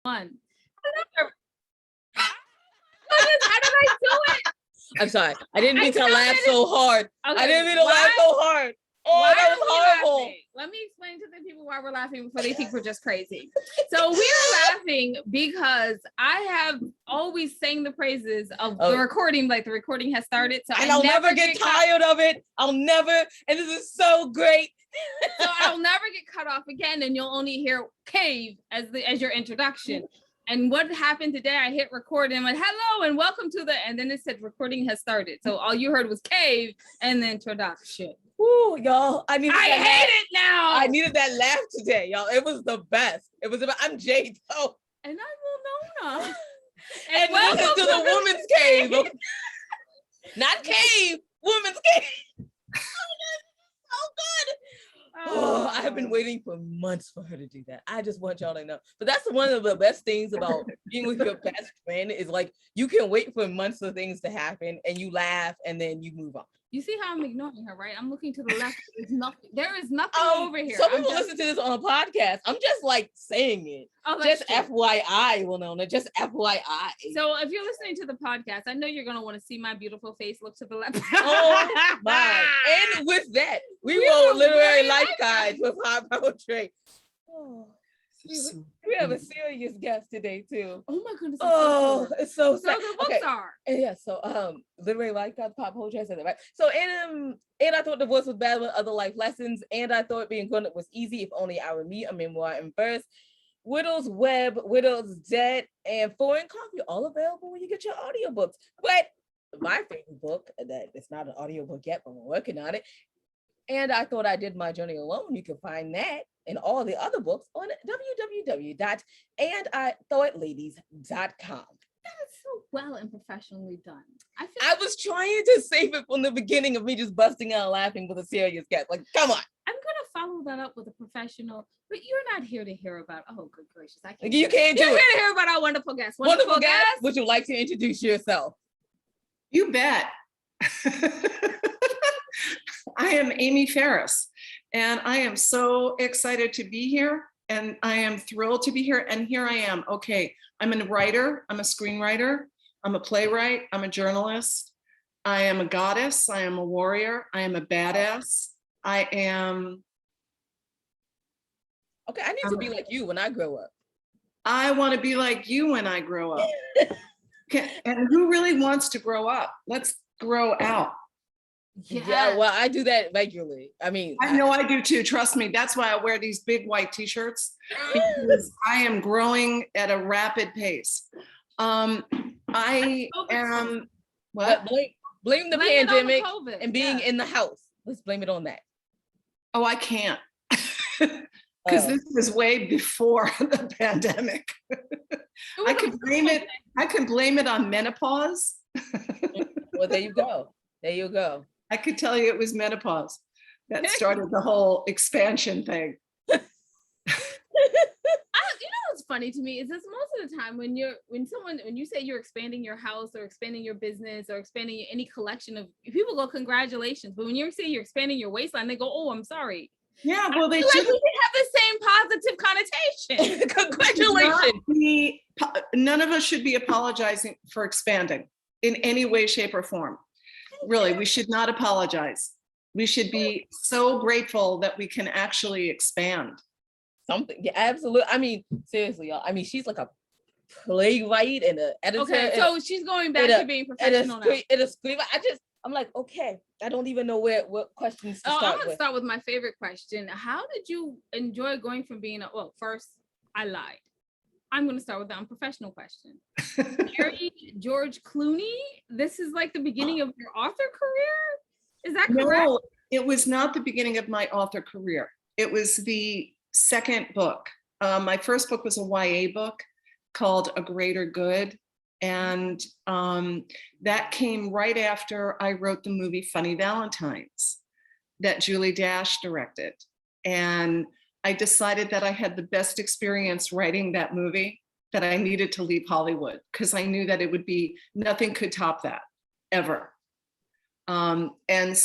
One. How did I do it? I'm sorry. I didn't mean to laugh so hard. Okay, I didn't mean to laugh so hard. Oh, why that was horrible. Laughing? Let me explain to the people why we're laughing before they think we're just crazy. So we're laughing because I have always sang the praises of the recording, like the recording has started. So and I'll never get tired of it. I'll never, and this is so great. So I'll never get cut off again, and you'll only hear Cave as your introduction. And what happened today, I hit record and went, hello and welcome to and then it said recording has started. So all you heard was Cave and the introduction. Ooh, y'all, I hate it now. I needed that laugh today, y'all. It was the best. It was about, I'm Jade. Oh. And I'm Winona. And welcome to the Woman's Cave. Not Cave, Woman's Cave. So good. Oh, I have been waiting for months for her to do that. I just want y'all to know. But that's one of the best things about being with your best friend is like you can wait for months for things to happen and you laugh and then you move on. You see how I'm ignoring her, right? I'm looking to the left. There's nothing. There is nothing over here. Some people listen to this on a podcast. I'm just like saying it. Oh, just true. FYI, Winona. Just FYI. So if you're listening to the podcast, I know you're gonna want to see my beautiful face. Look to the left. Oh my! And with that, we wrote literary life guides with high poetry. Oh. We have a serious guest today too. Oh my goodness! Oh, it's so sad. So the books are. Yeah. So literary life guides, pop poetry. I said that right. So and I thought the voice was bad with other life lessons, and I thought being grown up was easy if only I were me. A memoir in verse. Widow's Web, Widow's Dead, and Foreign Coffee, all available when you get your audiobooks. But my favorite book, that it's not an audiobook yet, but we're working on it. And I Thought I Did My Journey Alone. You can find that and all the other books on www.andithoughtLadies.com. That is so well and professionally done. I was trying to save it from the beginning of me just busting out laughing with a serious guest. Like, come on. I'm gonna follow that up with a professional, but you're not here to hear about. Oh, good gracious! You can't do it. You're here to hear about our wonderful guest. Wonderful guest. Would you like to introduce yourself? You bet. I am Amy Ferris, and I am so excited to be here, and I am thrilled to be here, and here I am. Okay, I'm a writer, I'm a screenwriter, I'm a playwright, I'm a journalist, I am a goddess, I am a warrior, I am a badass, I am... Okay, I need to be like you when I grow up. I want to be like you when I grow up. And who really wants to grow up? Let's grow out. Yeah, well, I do that regularly. I mean, I know I do too. Trust me. That's why I wear these big white t-shirts, because I am growing at a rapid pace. I am what? Blame the pandemic and being in the house. Let's blame it on that. Oh, I can't. Because this was way before the pandemic. I can blame it on menopause. Well, there you go. There you go. I could tell you it was menopause that started the whole expansion thing. You know what's funny to me is this: most of the time when you say you're expanding your house or expanding your business or expanding any collection of people, go congratulations. But when you say you're expanding your waistline, they go, oh, I'm sorry. Yeah, well, they should have the same positive connotation. Congratulations. None of us should be apologizing for expanding in any way, shape, or form. Really, we should not apologize. We should be so grateful that we can actually expand. Something, yeah, absolutely. I mean, seriously, y'all. I mean, she's like a playwright and an editor. Okay, so she's going back to being professional now. I'm like, okay, I don't even know what questions to start with. I'm gonna start with my favorite question. How did you enjoy going from being first, I lied. I'm going to start with the unprofessional question. Married George Clooney? This is like the beginning of your author career? Is that correct? No, it was not the beginning of my author career. It was the second book. My first book was a YA book called A Greater Good. And that came right after I wrote the movie Funny Valentines that Julie Dash directed. And I decided that I had the best experience writing that movie, that I needed to leave Hollywood because I knew that it would be, nothing could top that, ever. And then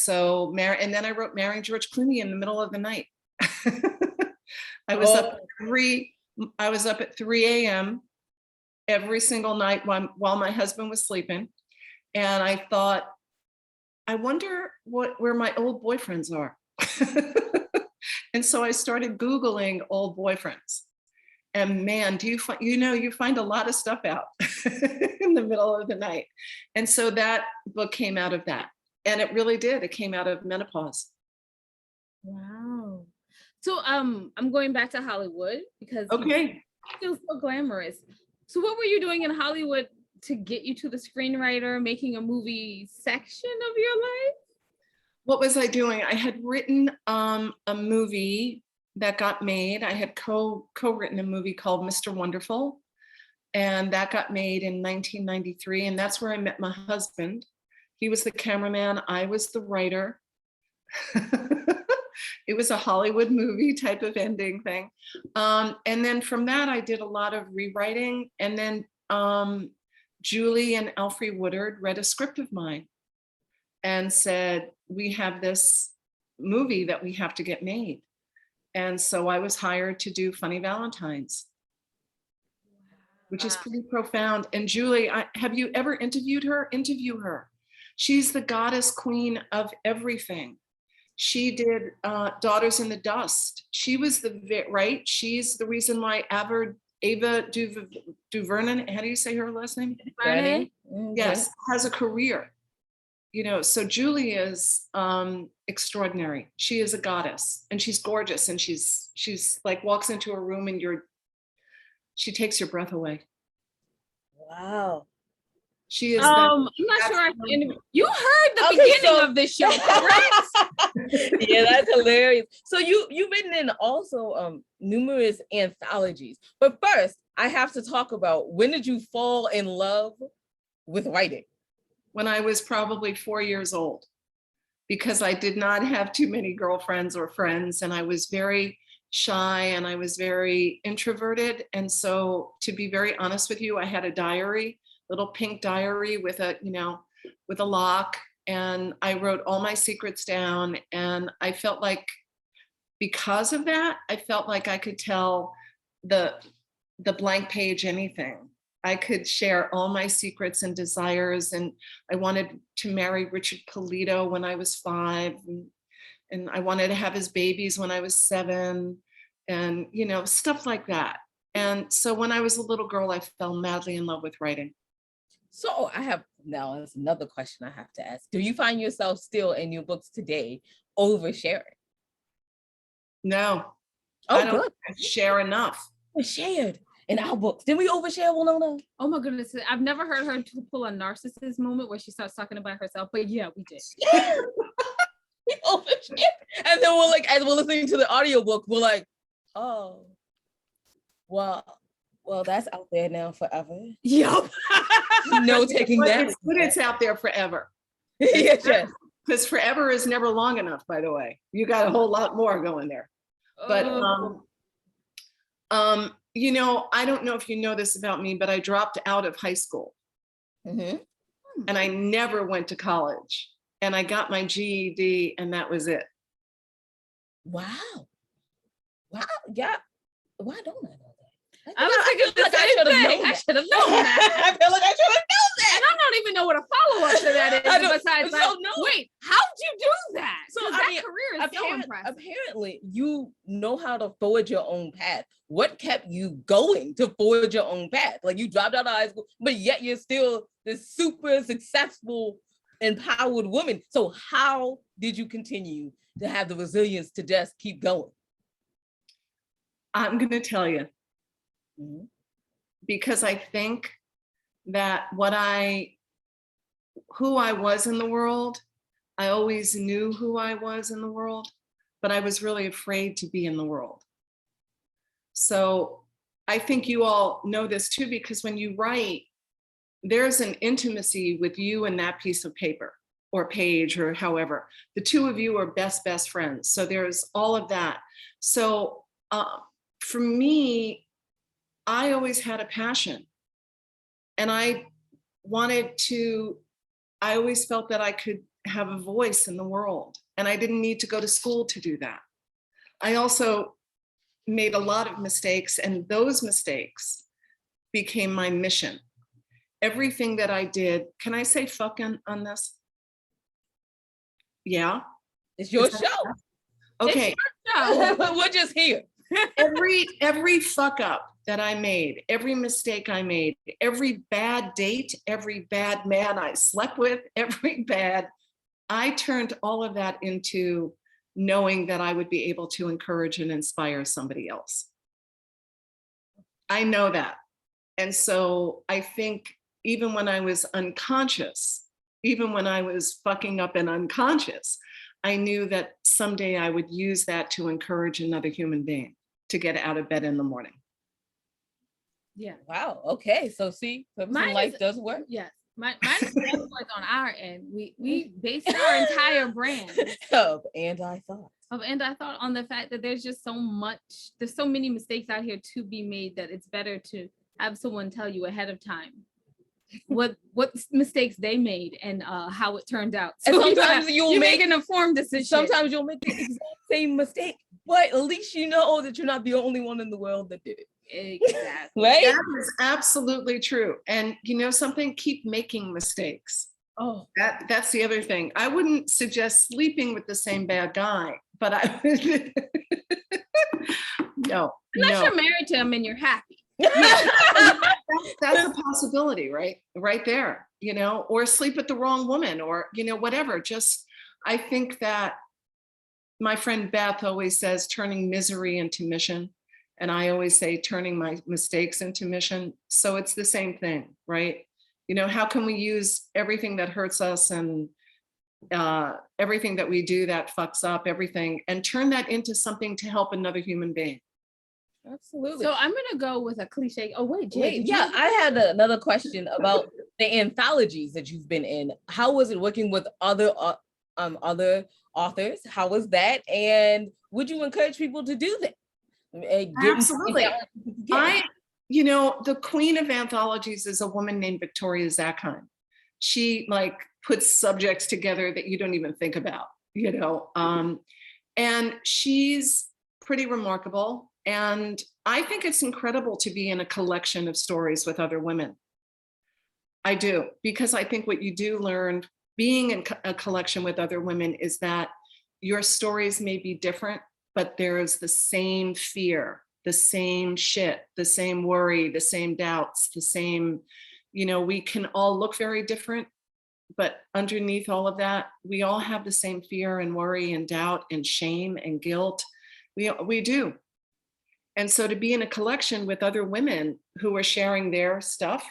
I wrote Marrying George Clooney in the middle of the night. I was up every I was up at 3 a.m. every single night while my husband was sleeping. And I thought, I wonder where my old boyfriends are. And so I started Googling old boyfriends. And man, do you find, you find a lot of stuff out in the middle of the night. And so that book came out of that. And it really did. It came out of menopause. Wow. So I'm going back to Hollywood because Okay. it feels so glamorous. So what were you doing in Hollywood to get you to the screenwriter, making a movie section of your life? What was I doing? I had written a movie that got made. I had co-written a movie called Mr. Wonderful, and that got made in 1993. And that's where I met my husband. He was the cameraman. I was the writer. It was a Hollywood movie type of ending thing. And then from that, I did a lot of rewriting. And then Julie and Alfre Woodard read a script of mine and said, we have this movie that we have to get made. And so I was hired to do Funny Valentines, which is pretty profound. And Julie, have you ever interviewed her? Interview her. She's the goddess queen of everything. She did Daughters in the Dust. She was right? She's the reason why Ava DuVernay, how do you say her last name? DuVernay? Yes, has a career. So Julie is extraordinary. She is a goddess, and she's gorgeous, and she's like walks into a room and she takes your breath away. Wow. She is. I'm not sure. You heard the beginning of this show, correct? Yeah, that's hilarious. So you've written in also numerous anthologies. But first, I have to talk about, when did you fall in love with writing? When I was probably 4 years old, because I did not have too many girlfriends or friends, and I was very shy and I was very introverted. And so, to be very honest with you, I had a diary, little pink diary with a lock, and I wrote all my secrets down. And I felt like, because of that, I felt like I could tell the blank page anything. I could share all my secrets and desires. And I wanted to marry Richard Polito when I was 5. And I wanted to have his babies when I was 7, and, stuff like that. And so when I was a little girl, I fell madly in love with writing. So now that's another question I have to ask. Do you find yourself still in your books today oversharing? No. Oh, I don't good. share enough. We shared in our books. Didn't we overshare, Winona? Oh my goodness. I've never heard her pull a narcissist moment where she starts talking about herself, but yeah, we did. We overshared. And then we're like, as we're listening to the audiobook, we're like, oh, well, that's out there now forever. Yep. No taking that. It's good it's out there forever. Yes. Because forever is never long enough, by the way. You got a whole lot more going there. But I don't know if you know this about me, but I dropped out of high school. Mm-hmm. And I never went to college. And I got my GED, and that was it. Wow. Yeah. Why don't I know that? I was thinking the same thing. I should have known that. I feel like I should have known that. And I don't even know what a follow-up to that is. Besides, wait, how'd you do that? So that career is so impressive. Apparently, you know how to forge your own path. What kept you going to forge your own path? Like, you dropped out of high school, but yet you're still this super successful, empowered woman. So how did you continue to have the resilience to just keep going? I'm going to tell you. Mm-hmm. Because I think that who I was in the world, I always knew who I was in the world, but I was really afraid to be in the world. So I think you all know this too, because when you write, there's an intimacy with you and that piece of paper or page or however. The two of you are best friends. So there's all of that. So for me, I always had a passion, and I always felt that I could have a voice in the world, and I didn't need to go to school to do that. I also made a lot of mistakes, and those mistakes became my mission. Everything that I did, can I say fuck on this? Yeah. It's your show. Okay. We're just here. Every fuck up that I made, every mistake I made, every bad date, every bad man I slept with, I turned all of that into knowing that I would be able to encourage and inspire somebody else. I know that. And so I think even when I was unconscious, even when I was fucking up and unconscious, I knew that someday I would use that to encourage another human being to get out of bed in the morning. Yeah. Wow. Okay. So see, purpose in life does work. Yes. Mine is on our end. We based our entire brand of and I thought on the fact that there's just there's so many mistakes out here to be made that it's better to have someone tell you ahead of time what mistakes they made and how it turned out. So and sometimes you make an informed decision. Sometimes you'll make the exact same mistake, but at least you know that you're not the only one in the world that did it. Exactly. Right? That is absolutely true. And you know something? Keep making mistakes. Oh, that's the other thing. I wouldn't suggest sleeping with the same bad guy, but I would. No. Unless you're married to him and you're happy. That's a possibility, right? Right there, you know, or sleep with the wrong woman, or, you know, whatever. Just, I think that my friend Beth always says turning misery into mission. And I always say turning my mistakes into mission. So it's the same thing, right? You know, how can we use everything that hurts us and everything that we do that fucks up everything and turn that into something to help another human being? Absolutely. So I'm gonna go with a cliche. Oh wait, Jay, yeah, I had another question about the anthologies that you've been in. How was it working with other authors? How was that? And would you encourage people to do that? Absolutely. You know, the queen of anthologies is a woman named Victoria Zackheim. She like puts subjects together that you don't even think about, you know, and she's pretty remarkable. And I think it's incredible to be in a collection of stories with other women. I do, because I think what you do learn being in a collection with other women is that your stories may be different, but there's the same fear, the same shit, the same worry, the same doubts, the same, you know, we can all look very different, but underneath all of that, we all have the same fear and worry and doubt and shame and guilt. We do. And so to be in a collection with other women who are sharing their stuff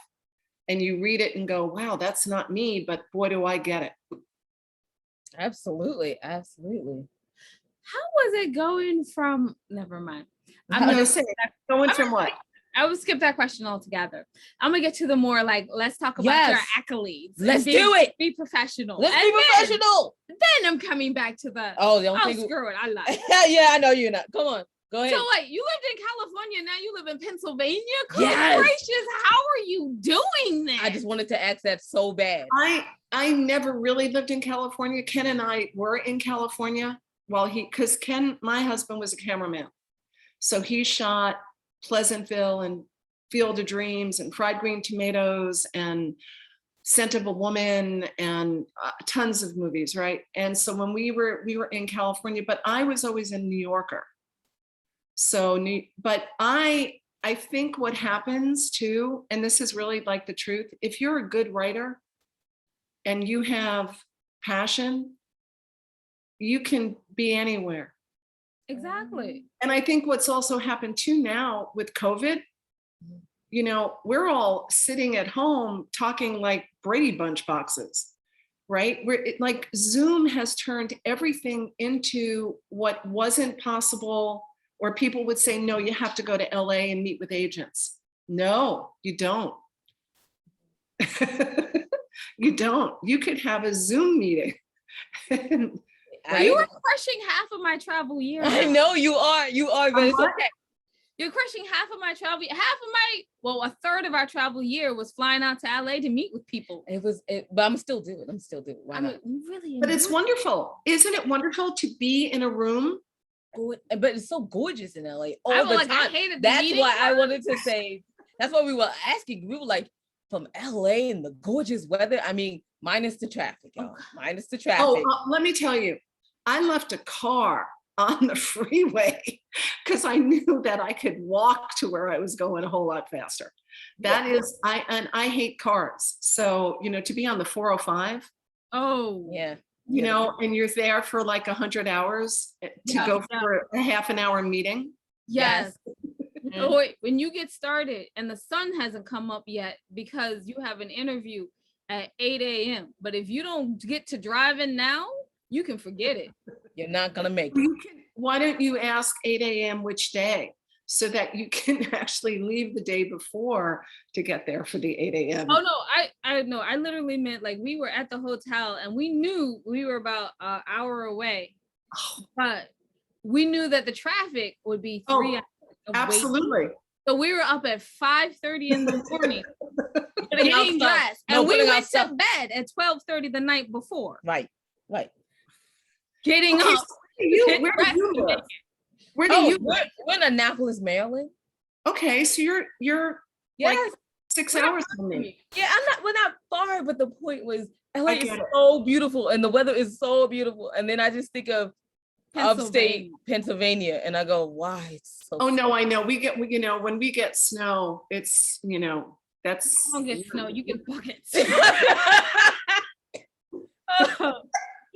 and you read it and go, wow, that's not me, but boy, do I get it. Absolutely. Absolutely. How was it going from, never mind. I'm going to say, going from what? I would skip that question altogether. I'm going to get to the more like, let's talk about your accolades. Let's do it. Be professional. Let's be professional. Then I'm coming back to the, screw it. I lied. Yeah, I know you're not. Come on. Go ahead. So like, you lived in California, now you live in Pennsylvania? Yes. Gracious, how are you doing that? I just wanted to ask that so bad. I never really lived in California. Ken and I were in California because Ken, my husband, was a cameraman. So he shot Pleasantville and Field of Dreams and Fried Green Tomatoes and Scent of a Woman and tons of movies, right? And so when we were in California, but I was always a New Yorker. So, but I think what happens too, and this is really like the truth, if you're a good writer and you have passion, you can be anywhere. Exactly. And I think what's also happened too now with COVID, you know, we're all sitting at home talking like Brady Bunch boxes, right? Like Zoom has turned everything into what wasn't possible. Or people would say, no, you have to go to LA and meet with agents. No, you don't. You don't. You could have a Zoom meeting. You are crushing half of my travel year. I know you are. You are, but it's okay. You're crushing half of my travel. A third of our travel year was flying out to LA to meet with people. But I'm still doing. Why not? Really. But it's wonderful. Isn't it wonderful to be in a room but it's so gorgeous in LA all I was the like, I time. hated the That's meeting. why I wanted to say, that's what we were asking. We were like, from LA and the gorgeous weather. I mean, minus the traffic, y'all. Minus the traffic. Let me tell you, I left a car on the freeway because I knew that I could walk to where I was going a whole lot faster. I hate cars. So, to be on the 405. Oh, yeah. And you're there for like 100 hours to go for a half an hour meeting. Yes. Wait, when you get started and the sun hasn't come up yet because you have an interview at 8 a.m. But if you don't get to driving now, you can forget it. You're not going to make it. Why don't you ask 8 a.m. which day so that you can actually leave the day before to get there for the 8 a.m. Oh, no, I literally meant like we were at the hotel and we knew we were about an hour away, but we knew that the traffic would be 3 hours. Absolutely. Waiting. So we were up at 5:30 in the morning getting dressed, and we went to bed at 12:30 the night before. Right. Getting up. So where do you live? Where do you live? We're in Annapolis, Maryland. Okay, so you're like 6 hours from me. Yeah, we're not far, but the point was LA is so beautiful and the weather is so beautiful. And then I just think of upstate Pennsylvania and I go, why? It's so no, I know. We get, when we get snow, it's, that's. You don't get snow, you get buckets.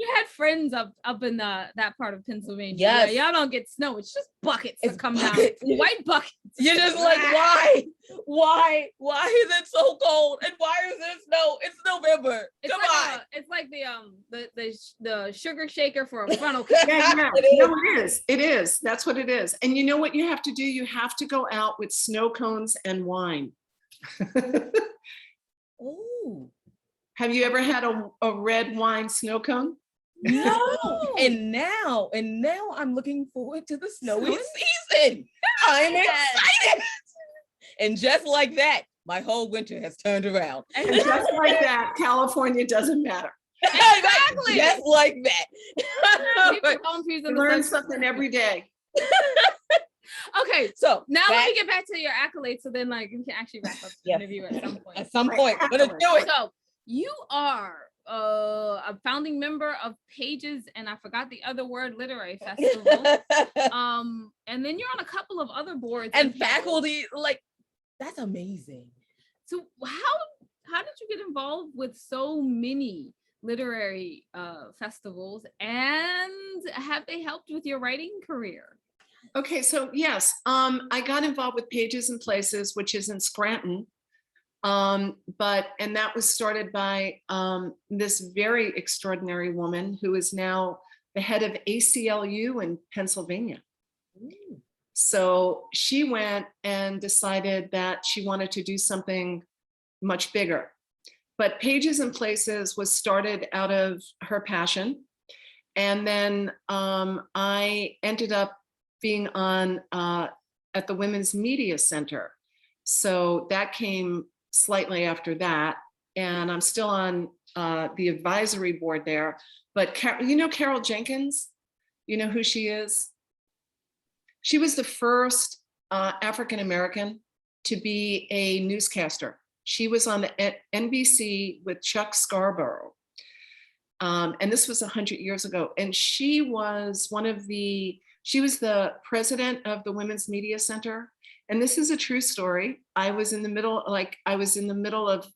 You had friends up in that part of Pennsylvania. Yes. Yeah, y'all don't get snow. It's just buckets that come down. White buckets. You're just like, why? Why is it so cold? And why is there snow? It's November. Come on. It's like the sugar shaker for a funnel cake. Yeah. No, it is. It is. That's what it is. And you know what you have to do? You have to go out with snow cones and wine. Ooh. Have you ever had a red wine snow cone? No. And now I'm looking forward to the snowy season. I'm excited. And just like that, my whole winter has turned around. And just like that, California doesn't matter. Exactly. Just like that. Learn something every day. Okay, so now let me get back to your accolades. So then, like, we can actually wrap up the interview at some point. At some point, we're gonna do it. So you are a founding member of Pages, and I forgot the other word, Literary Festival. And then you're on a couple of other boards and faculty. Like, that's amazing. So how did you get involved with so many literary festivals, and have they helped with your writing career? Okay, so yes, I got involved with Pages and Places, which is in Scranton. And that was started by this very extraordinary woman who is now the head of ACLU in Pennsylvania. Ooh. So she went and decided that she wanted to do something much bigger. But Pages and Places was started out of her passion. And then I ended up being on at the Women's Media Center. So that came slightly after that. And I'm still on the advisory board there. But Carol Jenkins, you know who she is? She was the first African-American to be a newscaster. She was on the NBC with Chuck Scarborough. And this was 100 years ago. And she was she was the president of the Women's Media Center. And this is a true story. I was in the middle of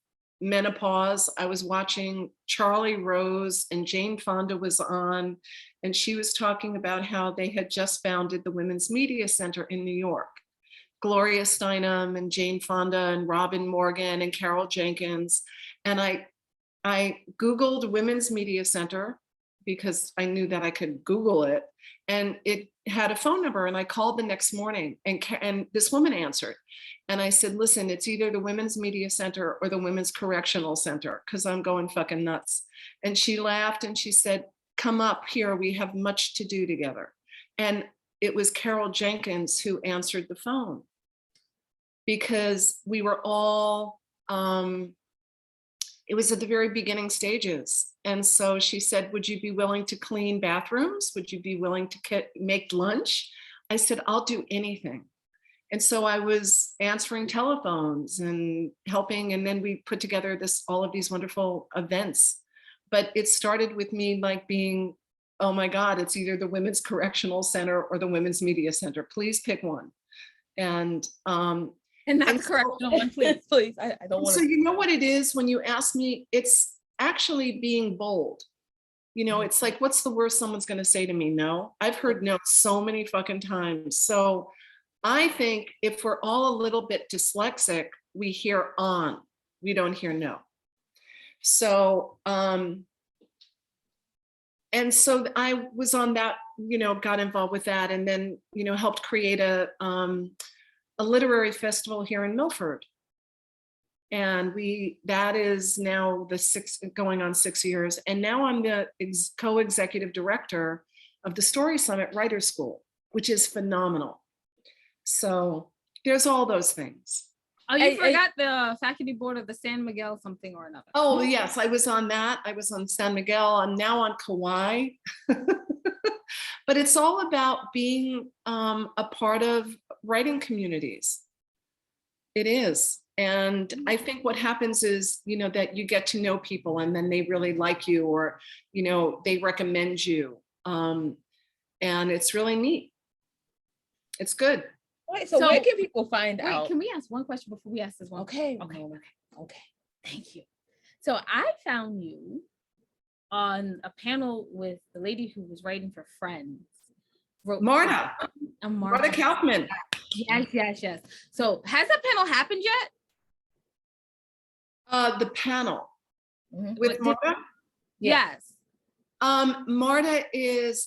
menopause. I was watching Charlie Rose and Jane Fonda was on, and she was talking about how they had just founded the Women's Media Center in New York. Gloria Steinem and Jane Fonda and Robin Morgan and Carol Jenkins. And I Googled Women's Media Center because I knew that I could Google it. And it had a phone number, and I called the next morning, and this woman answered. And I said, listen, it's either the Women's Media Center or the Women's Correctional Center, because I'm going fucking nuts. And she laughed and she said, come up here, we have much to do together. And it was Carol Jenkins who answered the phone, because we were all it was at the very beginning stages. And so she said, would you be willing to clean bathrooms? Would you be willing to make lunch? I said, I'll do anything. And so I was answering telephones and helping. And then we put together all of these wonderful events. But it started with me like being, oh my God, it's either the Women's Correctional Center or the Women's Media Center. Please pick one. And not the correctional one, please. Please, I don't want to. So you know what it is when you ask me, it's actually being bold. You know, it's like, what's the worst someone's going to say to me? No. I've heard no so many fucking times. So I think if we're all a little bit dyslexic, we hear on, we don't hear no. So, and so I was on that, you know, got involved with that, and then, you know, helped create a literary festival here in Milford. And that is now going on 6 years. And now I'm the co-executive director of the Story Summit Writers School, which is phenomenal. So there's all those things. Oh, you forgot the faculty board of the San Miguel something or another. Oh, yes, I was on that. I was on San Miguel. I'm now on Kauai. But it's all about being a part of writing communities. It is. And I think what happens is, you know, that you get to know people and then they really like you, or, you know, they recommend you. And it's really neat. It's good. Wait, so where can people find out? Can we ask one question before we ask this one? Okay. Thank you. So I found you on a panel with the lady who was writing for Friends. Marta Kaufman. Yes. So has that panel happened yet? The panel with Marta? Yes. Marta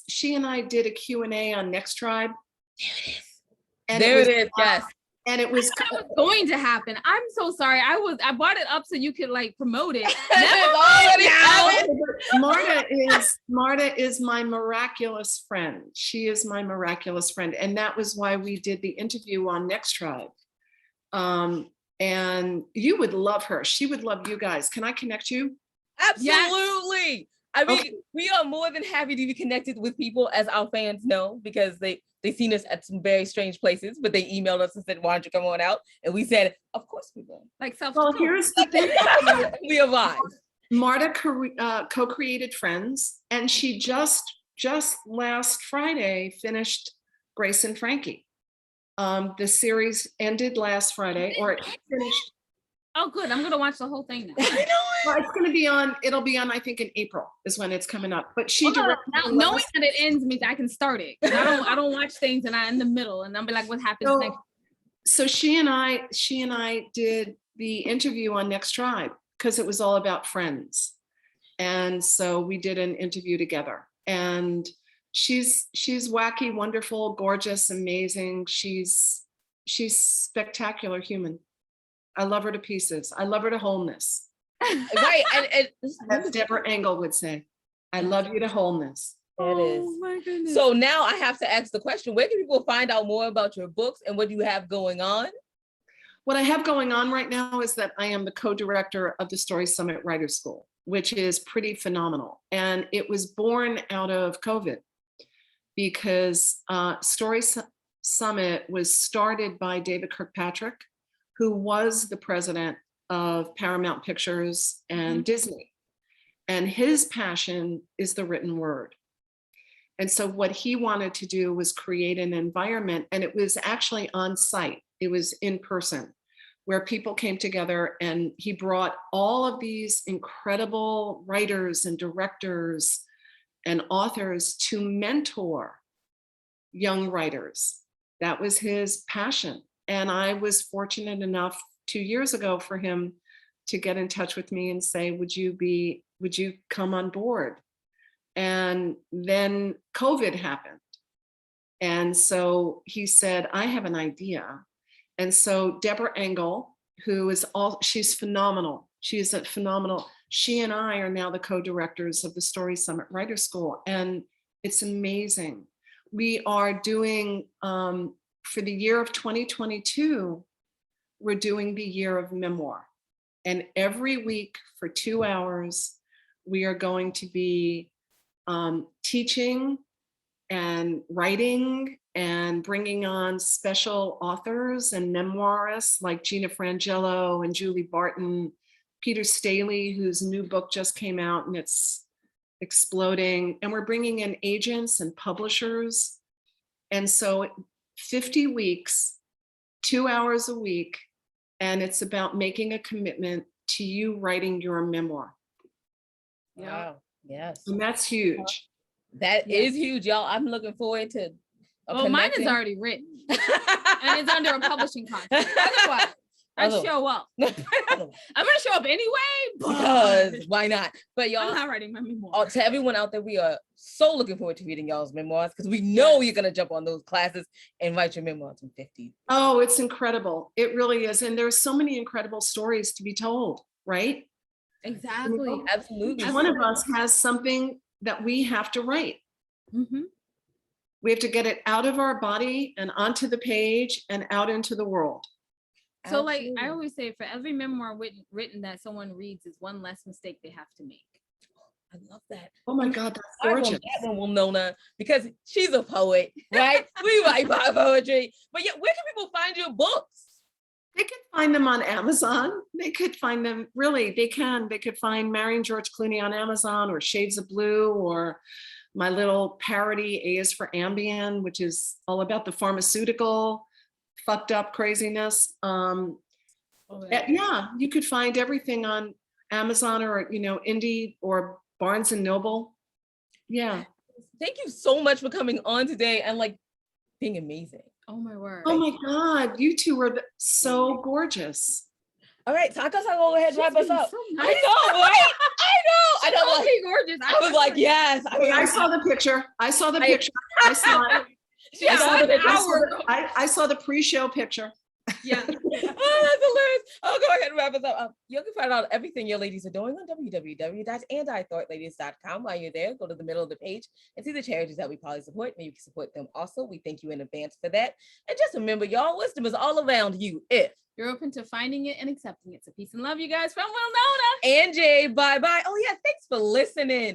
she and I did a Q&A on Next Tribe. There it is. Yes. And it was going to happen. I'm so sorry. I brought it up so you could like promote it. Marta is my miraculous friend. She is my miraculous friend. And that was why we did the interview on Next Tribe. And you would love her. She would love you guys. Can I connect you? Absolutely. Yes. I mean, we are more than happy to be connected with people, as our fans know, because they seen us at some very strange places, but they emailed us and said, why don't you come on out? And we said, of course we will. Like self. Well, here's the thing. We arrived. Marta co-created Friends, and she just last Friday finished Grace and Frankie. The series ended last Friday, or it finished. Oh, good. I'm gonna watch the whole thing now. I know. Well, it'll be on, I think in April is when it's coming up. But she directed. Now, knowing that it ends means I can start it. I don't watch things and I'm in the middle and I'll be like, what happens next? So she and I did the interview on Next Tribe because it was all about Friends. And so we did an interview together. And she's wacky, wonderful, gorgeous, amazing. She's spectacular human. I love her to pieces. I love her to wholeness. Right. And as Deborah Engel would say, I love you to wholeness. It is. Oh my goodness. So now I have to ask the question, where can people find out more about your books and what you have going on? What I have going on right now is that I am the co-director of the Story Summit Writers School, which is pretty phenomenal. And it was born out of COVID because Story Summit was started by David Kirkpatrick, who was the president of Paramount Pictures and Disney. And his passion is the written word. And so what he wanted to do was create an environment, and it was actually on site. It was in person, where people came together, and he brought all of these incredible writers and directors and authors to mentor young writers. That was his passion. And I was fortunate enough 2 years ago for him to get in touch with me and say, would you come on board? And then COVID happened. And so he said, I have an idea. And so Deborah Engel, she's phenomenal. She is phenomenal. She and I are now the co-directors of the Story Summit Writers School. And it's amazing. We are doing, for the year of 2022, we're doing the year of memoir. And every week for 2 hours, we are going to be teaching and writing and bringing on special authors and memoirists like Gina Frangillo and Julie Barton, Peter Staley, whose new book just came out and it's exploding. And we're bringing in agents and publishers. And so 50 weeks, 2 hours a week, and it's about making a commitment to you writing your memoir. Wow. Yes. And that's huge. That is huge, y'all. I'm looking forward to mine is already written. And it's under a publishing contract. Otherwise, I'd show up. I'm gonna show up anyway, because why not? But y'all, I'm not writing my memoir. To everyone out there, we are so looking forward to reading y'all's memoirs because we know you're gonna jump on those classes and write your memoirs in 50. Oh, it's incredible. It really is. And there's so many incredible stories to be told, right? Exactly. You know, Absolutely. each one of us has something that we have to write. Mm-hmm. We have to get it out of our body and onto the page and out into the world. So like I always say, for every memoir written that someone reads is one less mistake they have to make. I love that. Oh my God, that's gorgeous. That one will Nona because she's a poet, right? We write poetry. But yeah, where can people find your books? They could find them on Amazon. They could find them, really, they can. They could find Marrying George Clooney on Amazon, or Shades of Blue, or my little parody, A is for Ambien, which is all about the pharmaceutical fucked up craziness. Yeah, you could find everything on Amazon or, Indie or Barnes and Noble. Yeah. Thank you so much for coming on today and being amazing. Oh my word. Oh my God, you two are so gorgeous. All right, so I guess I'll go ahead and wrap us up. So nice. I know, right? I know. Gorgeous. I was like, yes. I saw the picture. I saw the picture. I saw it. I saw the pre-show picture. Yeah. Oh, that's hilarious. I'll go ahead and wrap us up. You can find out everything your ladies are doing on www.andithoughladies.com. While you're there, go to the middle of the page and see the charities that we probably support. Maybe you can support them also. We thank you in advance for that. And just remember, y'all, wisdom is all around you if you're open to finding it and accepting it. So peace and love, you guys, from Winona and Jay. Bye-bye. Oh yeah, thanks for listening.